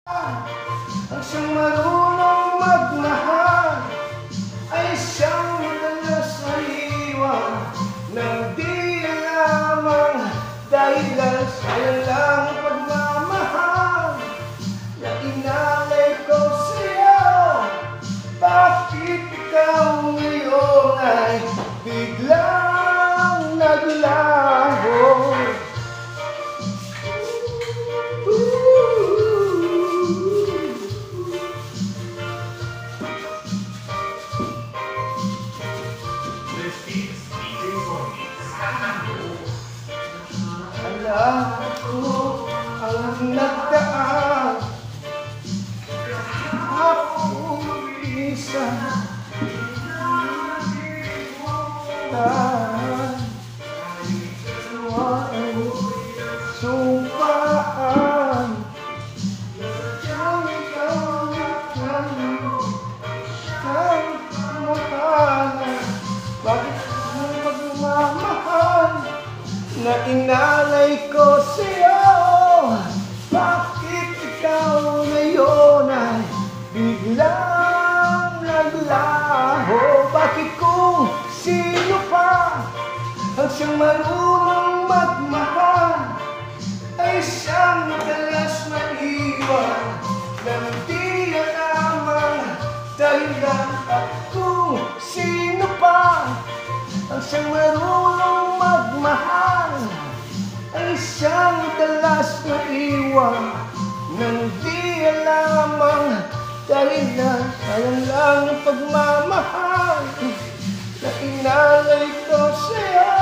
Ang siyang marunong magmahal ay siyang madalas naiwan ng di lamang dahilan sayang lang ang pagmamahal na inalay ko sa'yo. Bakit ikaw ngayon ay biglang naglaho? Alam ko ang nagdaan, ako isa sumpaan bakit ang magmamahal na inalay ko sa'yo? Bakit ikaw ngayon ay biglang naglaho? Bakit kung sino pa ang siyang marunong magmahal ay siyang madalas maiwan ng di lamang dahilan? At kung sino pa ang siyang marunong magmahal ay siyang dalas na iwan ng di lamang dahilan. Sayang lang ang pagmamahal na inalay ko sa'yo.